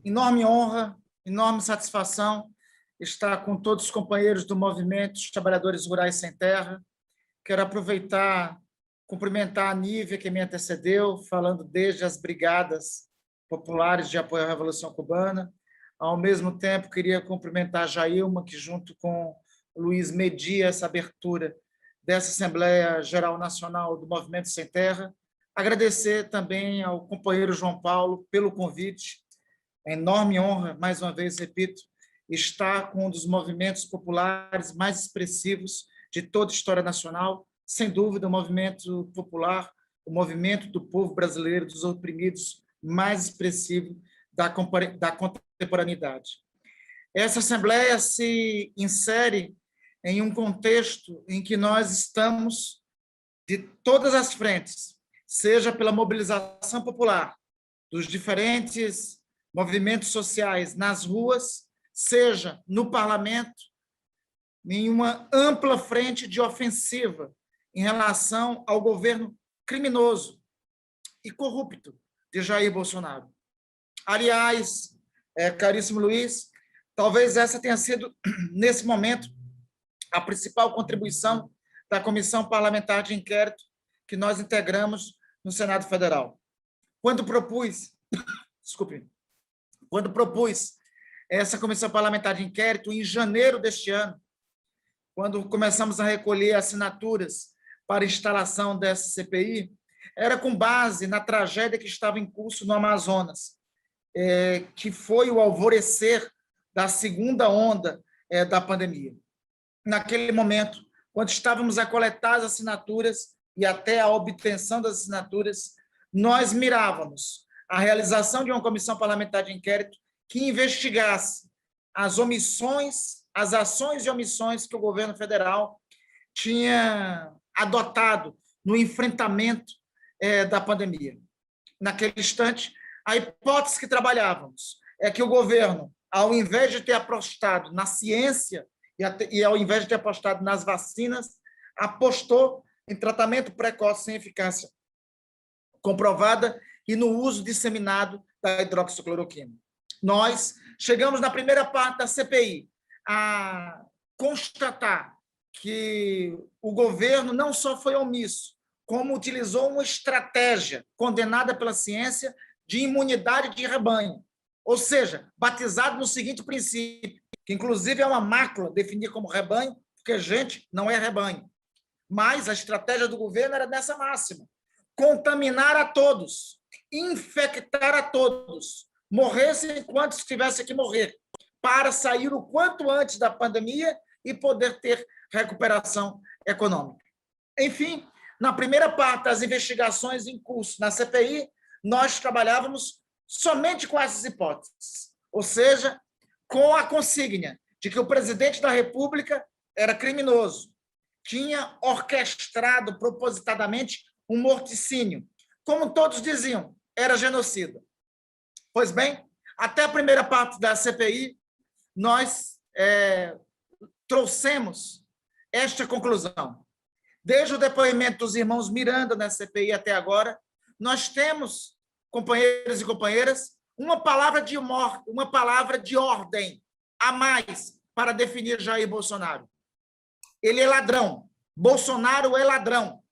Enorme honra, enorme satisfação estar com todos os companheiros do movimento dos Trabalhadores Rurais Sem Terra. Quero aproveitar, cumprimentar a Nívia, que me antecedeu, falando desde as brigadas populares de apoio à Revolução Cubana. Ao mesmo tempo, queria cumprimentar a Jailma, que junto com o Luiz media essa abertura dessa Assembleia Geral Nacional do Movimento Sem Terra. Agradecer também ao companheiro João Paulo pelo convite. É enorme honra, mais uma vez, repito, estar com um dos movimentos populares mais expressivos de toda a história nacional, sem dúvida, o movimento popular, o movimento do povo brasileiro, dos oprimidos, mais expressivo da contemporaneidade. Essa Assembleia se insere em um contexto em que nós estamos de todas as frentes, seja pela mobilização popular dos diferentes movimentos sociais nas ruas, seja no parlamento, em uma ampla frente de ofensiva em relação ao governo criminoso e corrupto de Jair Bolsonaro. Aliás, caríssimo Luiz, talvez essa tenha sido, nesse momento, a principal contribuição da Comissão Parlamentar de Inquérito que nós integramos no Senado Federal. Quando propus essa Comissão Parlamentar de Inquérito, em janeiro deste ano, quando começamos a recolher assinaturas para a instalação dessa CPI, era com base na tragédia que estava em curso no Amazonas, que foi o alvorecer da segunda onda da pandemia. Naquele momento, quando estávamos a coletar as assinaturas e até a obtenção das assinaturas, nós mirávamos a realização de uma comissão parlamentar de inquérito que investigasse as omissões, as ações e omissões que o governo federal tinha adotado no enfrentamento da pandemia. Naquele instante, a hipótese que trabalhávamos é que o governo, ao invés de ter apostado na ciência e ao invés de ter apostado nas vacinas, apostou em tratamento precoce sem eficácia comprovada e no uso disseminado da hidroxicloroquina. Nós chegamos na primeira parte da CPI a constatar que o governo não só foi omisso, como utilizou uma estratégia condenada pela ciência de imunidade de rebanho, ou seja, batizado no seguinte princípio, que inclusive é uma mácula definir como rebanho, porque gente não é rebanho. Mas a estratégia do governo era dessa máxima: contaminar a todos, infectar a todos, morressem quantos tivessem que morrer, para sair o quanto antes da pandemia e poder ter recuperação econômica. Enfim, na primeira parte das investigações em curso na CPI, nós trabalhávamos somente com essas hipóteses, ou seja, com a consigna de que o presidente da República era criminoso, tinha orquestrado propositadamente um morticínio, como todos diziam, era genocida. Pois bem, até a primeira parte da CPI, nós trouxemos esta conclusão. Desde o depoimento dos irmãos Miranda na CPI até agora, nós temos, companheiros e companheiras, uma palavra de ordem a mais para definir Jair Bolsonaro. Ele é ladrão. Bolsonaro é ladrão.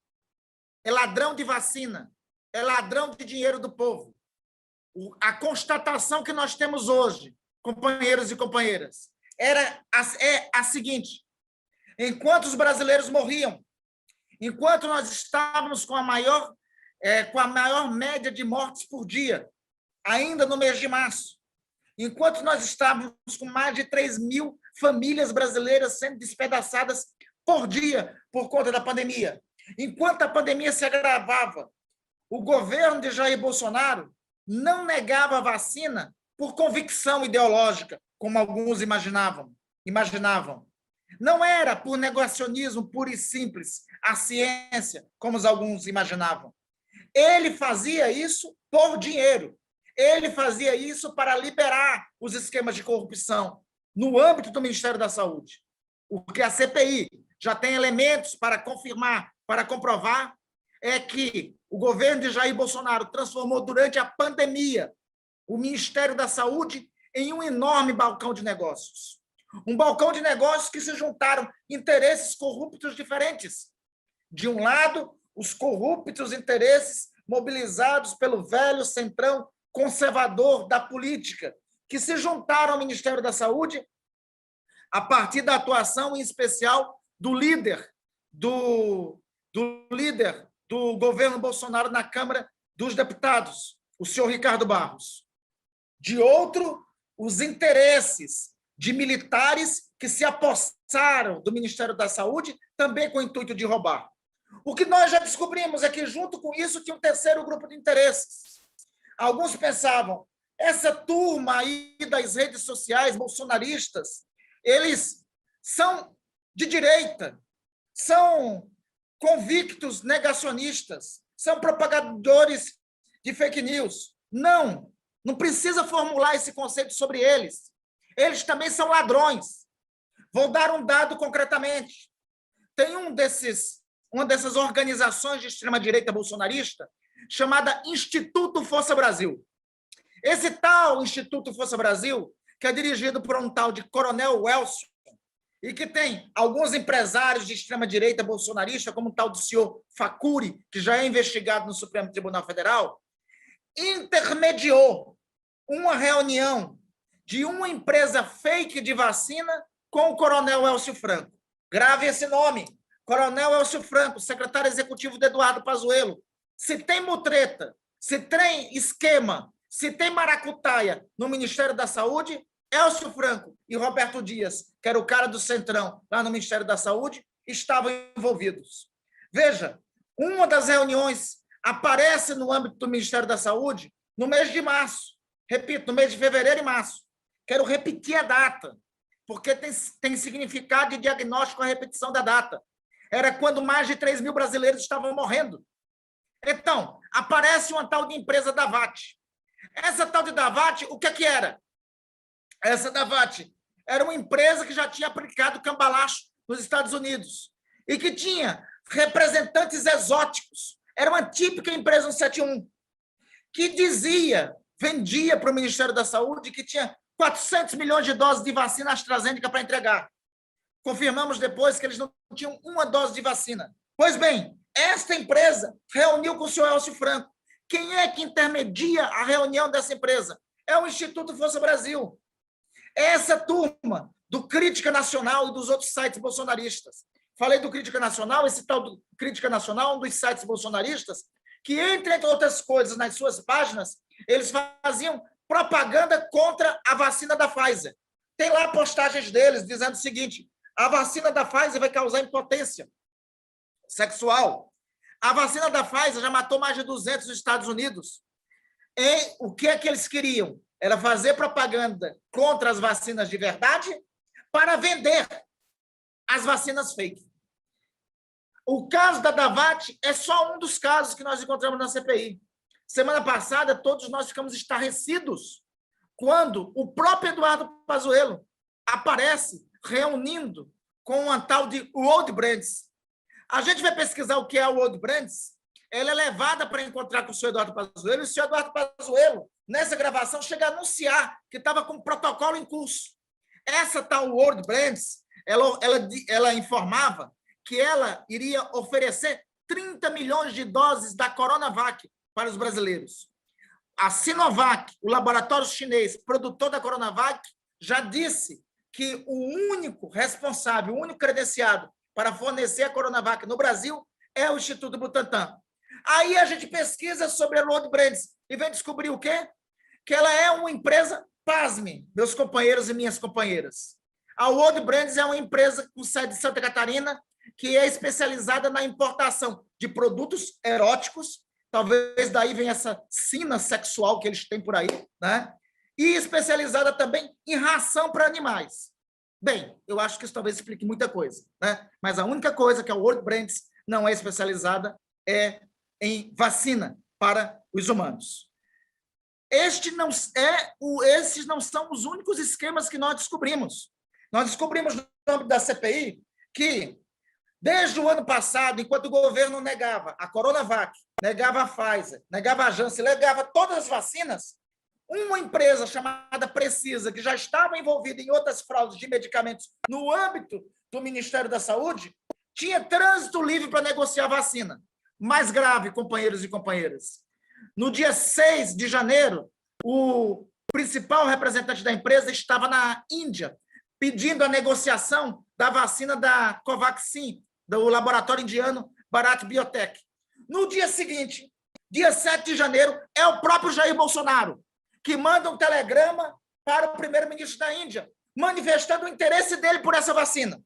É ladrão de vacina. É ladrão de dinheiro do povo. A constatação que nós temos hoje, companheiros e companheiras, é a seguinte: enquanto os brasileiros morriam, enquanto nós estávamos com a maior média de mortes por dia, ainda no mês de março, enquanto nós estávamos com mais de 3.000 famílias brasileiras sendo despedaçadas por dia por conta da pandemia, enquanto a pandemia se agravava, o governo de Jair Bolsonaro não negava a vacina por convicção ideológica, como alguns imaginavam. Não era por negacionismo puro e simples, a ciência, como alguns imaginavam. Ele fazia isso por dinheiro. Ele fazia isso para liberar os esquemas de corrupção no âmbito do Ministério da Saúde. O que a CPI já tem elementos para confirmar, para comprovar, é que o governo de Jair Bolsonaro transformou durante a pandemia o Ministério da Saúde em um enorme balcão de negócios. Um balcão de negócios que se juntaram interesses corruptos diferentes. De um lado, os corruptos interesses mobilizados pelo velho centrão conservador da política, que se juntaram ao Ministério da Saúde a partir da atuação, em especial, do líder do governo Bolsonaro na Câmara dos Deputados, o senhor Ricardo Barros. De outro, os interesses de militares que se apossaram do Ministério da Saúde, também com o intuito de roubar. O que nós já descobrimos é que, junto com isso, tinha um terceiro grupo de interesses. Alguns pensavam, essa turma aí das redes sociais bolsonaristas, eles são de direita, são convictos negacionistas, são propagadores de fake news. Não precisa formular esse conceito sobre eles. Eles também são ladrões. Vou dar um dado concretamente. Tem uma dessas organizações de extrema-direita bolsonarista chamada Instituto Força Brasil. Esse tal Instituto Força Brasil, que é dirigido por um tal de Coronel Welson, e que tem alguns empresários de extrema-direita bolsonarista, como o tal do senhor Facuri, que já é investigado no Supremo Tribunal Federal, intermediou uma reunião de uma empresa fake de vacina com o Coronel Elcio Franco. Grave esse nome, Coronel Elcio Franco, secretário executivo de Eduardo Pazuello. Se tem mutreta, se tem esquema, se tem maracutaia no Ministério da Saúde, Elcio Franco e Roberto Dias, que era o cara do Centrão lá no Ministério da Saúde, estavam envolvidos. Veja, uma das reuniões aparece no âmbito do Ministério da Saúde no mês de março. Repito, no mês de fevereiro e março. Quero repetir a data, porque tem significado de diagnóstico a repetição da data. Era quando mais de 3 mil brasileiros estavam morrendo. Então, aparece uma tal de empresa Davat. Essa tal de Davat, o que era? Essa Davat era uma empresa que já tinha aplicado cambalacho nos Estados Unidos e que tinha representantes exóticos. Era uma típica empresa 171, que vendia para o Ministério da Saúde que tinha 400 milhões de doses de vacina AstraZeneca para entregar. Confirmamos depois que eles não tinham uma dose de vacina. Pois bem, esta empresa reuniu com o senhor Elcio Franco. Quem é que intermedia a reunião dessa empresa? É o Instituto Força Brasil. Essa turma do Crítica Nacional e dos outros sites bolsonaristas. Falei do Crítica Nacional, esse tal do Crítica Nacional, um dos sites bolsonaristas, que, entre outras coisas, nas suas páginas, eles faziam propaganda contra a vacina da Pfizer. Tem lá postagens deles dizendo o seguinte: a vacina da Pfizer vai causar impotência sexual. A vacina da Pfizer já matou mais de 200 nos Estados Unidos. E o que é que eles queriam? Era fazer propaganda contra as vacinas de verdade para vender as vacinas fake. O caso da Davat é só um dos casos que nós encontramos na CPI. Semana passada, todos nós ficamos estarrecidos quando o próprio Eduardo Pazuello aparece reunindo com uma tal de World Brands. A gente vai pesquisar o que é a World Brands. Ela é levada para encontrar com o senhor Eduardo Pazuello, e o senhor Eduardo Pazuello, nessa gravação, chega a anunciar que estava com protocolo em curso. Essa tal World Brands, ela informava que ela iria oferecer 30 milhões de doses da Coronavac para os brasileiros. A Sinovac, o laboratório chinês, produtor da Coronavac, já disse que o único responsável, o único credenciado para fornecer a Coronavac no Brasil é o Instituto Butantan. Aí a gente pesquisa sobre a World Brands e vem descobrir o quê? Que ela é uma empresa, pasme, meus companheiros e minhas companheiras. A World Brands é uma empresa com sede em Santa Catarina que é especializada na importação de produtos eróticos, talvez daí venha essa sina sexual que eles têm por aí, né? E especializada também em ração para animais. Bem, eu acho que isso talvez explique muita coisa, né? Mas a única coisa que a World Brands não é especializada é em vacina para os humanos. Esses não são os únicos esquemas que nós descobrimos. Nós descobrimos no âmbito da CPI que, desde o ano passado, enquanto o governo negava a Coronavac, negava a Pfizer, negava a Janssen, negava todas as vacinas, Uma empresa chamada Precisa, que já estava envolvida em outras fraudes de medicamentos no âmbito do Ministério da Saúde, tinha trânsito livre para negociar vacina. Mais grave, companheiros e companheiras. No dia 6 de janeiro, o principal representante da empresa estava na Índia, pedindo a negociação da vacina da Covaxin, do laboratório indiano Bharat Biotech. No dia seguinte, dia 7 de janeiro, é o próprio Jair Bolsonaro que manda um telegrama para o primeiro-ministro da Índia, manifestando o interesse dele por essa vacina.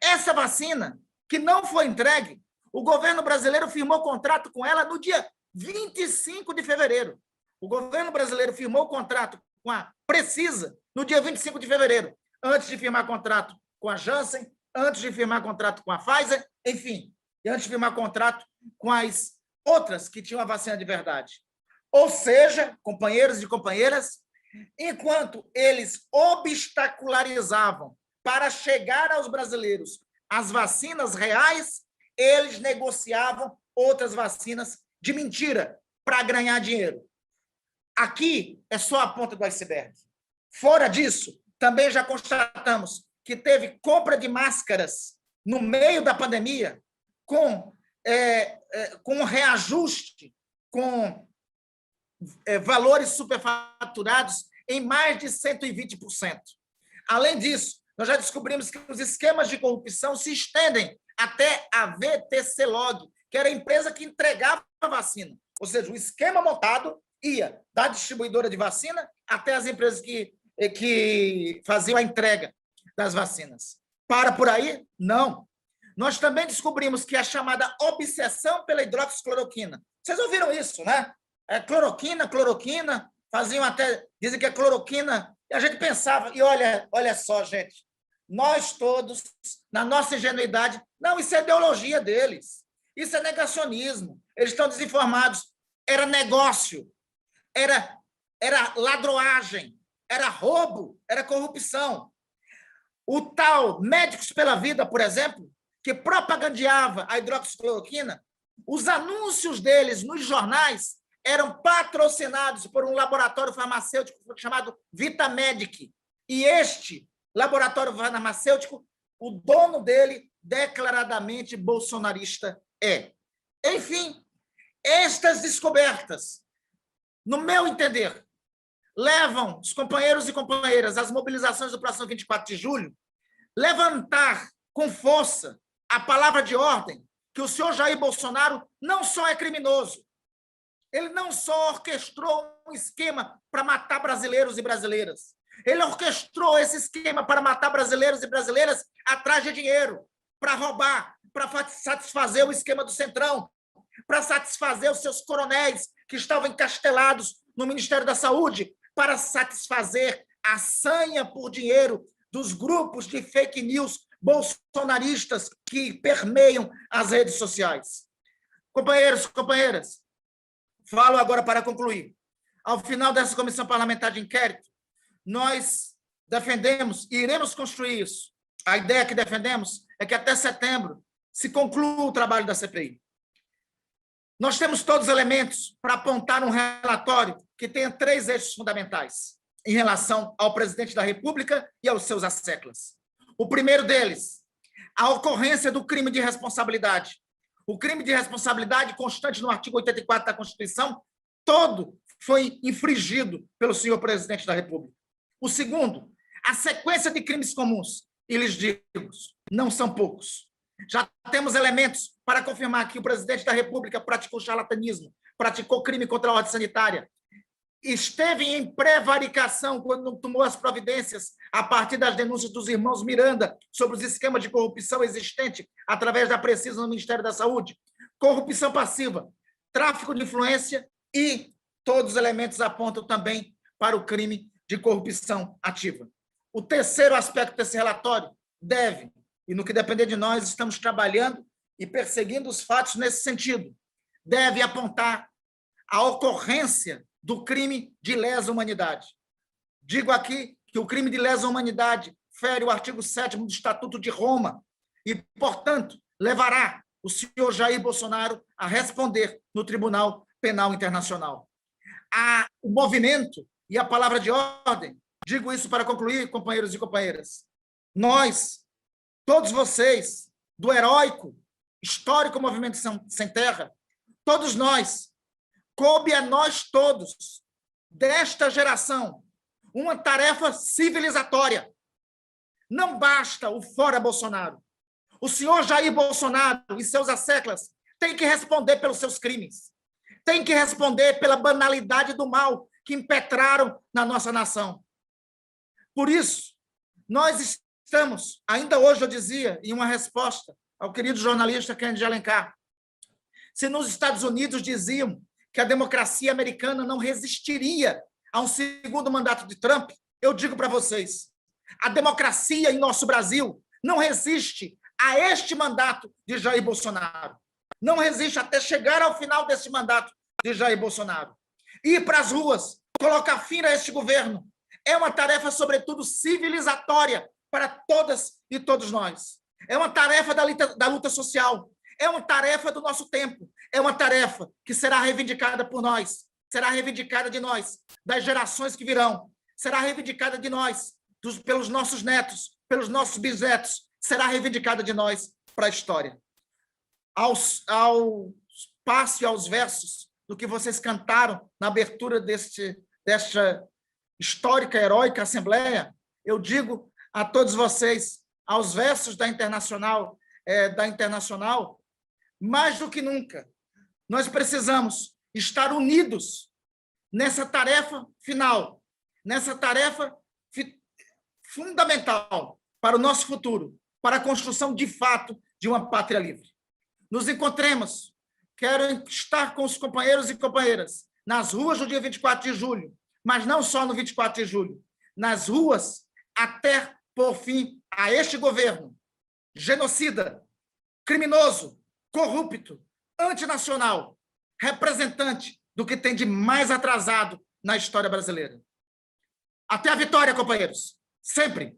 Essa vacina, que não foi entregue, o governo brasileiro firmou contrato com ela no dia 25 de fevereiro. O governo brasileiro firmou o contrato com a Precisa no dia 25 de fevereiro, antes de firmar contrato com a Janssen, antes de firmar contrato com a Pfizer, enfim, e antes de firmar contrato com as outras que tinham a vacina de verdade. Ou seja, companheiros e companheiras, enquanto eles obstacularizavam para chegar aos brasileiros as vacinas reais, eles negociavam outras vacinas de mentira para ganhar dinheiro. Aqui é só a ponta do iceberg. Fora disso, também já constatamos que teve compra de máscaras no meio da pandemia com reajuste, com valores superfaturados em mais de 120%. Além disso, nós já descobrimos que os esquemas de corrupção se estendem até a VTC-Log, que era a empresa que entregava a vacina. Ou seja, o esquema montado ia da distribuidora de vacina até as empresas que faziam a entrega das vacinas. Para por aí? Não. Nós também descobrimos que a chamada obsessão pela hidroxicloroquina. Vocês ouviram isso, né? Cloroquina, faziam até, dizem que é cloroquina, e a gente pensava, e olha só, gente, nós todos, na nossa ingenuidade, não, isso é ideologia deles, isso é negacionismo, eles estão desinformados, era negócio, era ladroagem, era roubo, era corrupção. O tal Médicos pela Vida, por exemplo, que propagandeava a hidroxicloroquina, os anúncios deles nos jornais eram patrocinados por um laboratório farmacêutico chamado Vitamedic. E este laboratório farmacêutico, o dono dele, declaradamente bolsonarista é. Enfim, estas descobertas, no meu entender, levam os companheiros e companheiras às mobilizações do próximo 24 de julho, levantar com força a palavra de ordem que o senhor Jair Bolsonaro não só é criminoso, ele não só orquestrou um esquema para matar brasileiros e brasileiras, ele orquestrou esse esquema para matar brasileiros e brasileiras atrás de dinheiro, para roubar, para satisfazer o esquema do Centrão, para satisfazer os seus coronéis que estavam encastelados no Ministério da Saúde, para satisfazer a sanha por dinheiro dos grupos de fake news bolsonaristas que permeiam as redes sociais. Companheiros e companheiras, falo agora para concluir. Ao final dessa comissão parlamentar de inquérito, nós defendemos e iremos construir isso. A ideia que defendemos é que até setembro se conclua o trabalho da CPI. Nós temos todos os elementos para apontar um relatório que tenha 3 eixos fundamentais em relação ao presidente da República e aos seus asseclas. O primeiro deles, a ocorrência do crime de responsabilidade. O crime de responsabilidade constante no artigo 84 da Constituição, todo foi infringido pelo senhor presidente da República. O segundo, a sequência de crimes comuns. E lhes digo, não são poucos. Já temos elementos para confirmar que o presidente da República praticou charlatanismo, praticou crime contra a ordem sanitária, esteve em prevaricação quando não tomou as providências a partir das denúncias dos irmãos Miranda sobre os esquemas de corrupção existentes através da Precisa no Ministério da Saúde, corrupção passiva, tráfico de influência e todos os elementos apontam também para o crime de corrupção ativa. O terceiro aspecto desse relatório deve, e no que depender de nós, estamos trabalhando e perseguindo os fatos nesse sentido, deve apontar a ocorrência do crime de lesa humanidade. Digo aqui que o crime de lesa humanidade fere o artigo 7º do Estatuto de Roma e, portanto, levará o senhor Jair Bolsonaro a responder no Tribunal Penal Internacional. O movimento E a palavra de ordem, digo isso para concluir, companheiros e companheiras, nós, todos vocês, do heróico, histórico Movimento Sem Terra, todos nós, coube a nós todos, desta geração, uma tarefa civilizatória. Não basta o fora Bolsonaro. O senhor Jair Bolsonaro e seus asseclas têm que responder pelos seus crimes. Têm que responder pela banalidade do mal que impetraram na nossa nação. Por isso, nós estamos, ainda hoje eu dizia, em uma resposta ao querido jornalista Kennedy Alencar, se nos Estados Unidos diziam que a democracia americana não resistiria a um segundo mandato de Trump, eu digo para vocês, a democracia em nosso Brasil não resiste a este mandato de Jair Bolsonaro. Não resiste até chegar ao final desse mandato de Jair Bolsonaro. Ir para as ruas, colocar fim a este governo, é uma tarefa, sobretudo, civilizatória para todas e todos nós. É uma tarefa da luta social, é uma tarefa do nosso tempo, é uma tarefa que será reivindicada por nós, será reivindicada de nós, das gerações que virão, será reivindicada de nós, pelos nossos netos, pelos nossos bisnetos, será reivindicada de nós para a história. Ao passo e aos versos do que vocês cantaram na abertura desta histórica, heróica Assembleia, eu digo a todos vocês, aos versos da Internacional, mais do que nunca, nós precisamos estar unidos nessa tarefa final, nessa tarefa fundamental para o nosso futuro, para a construção, de fato, de uma pátria livre. Nos encontremos, quero estar com os companheiros e companheiras nas ruas do dia 24 de julho, mas não só no 24 de julho, nas ruas até por fim a este governo genocida, criminoso, corrupto, antinacional, representante do que tem de mais atrasado na história brasileira. Até a vitória, companheiros! Sempre!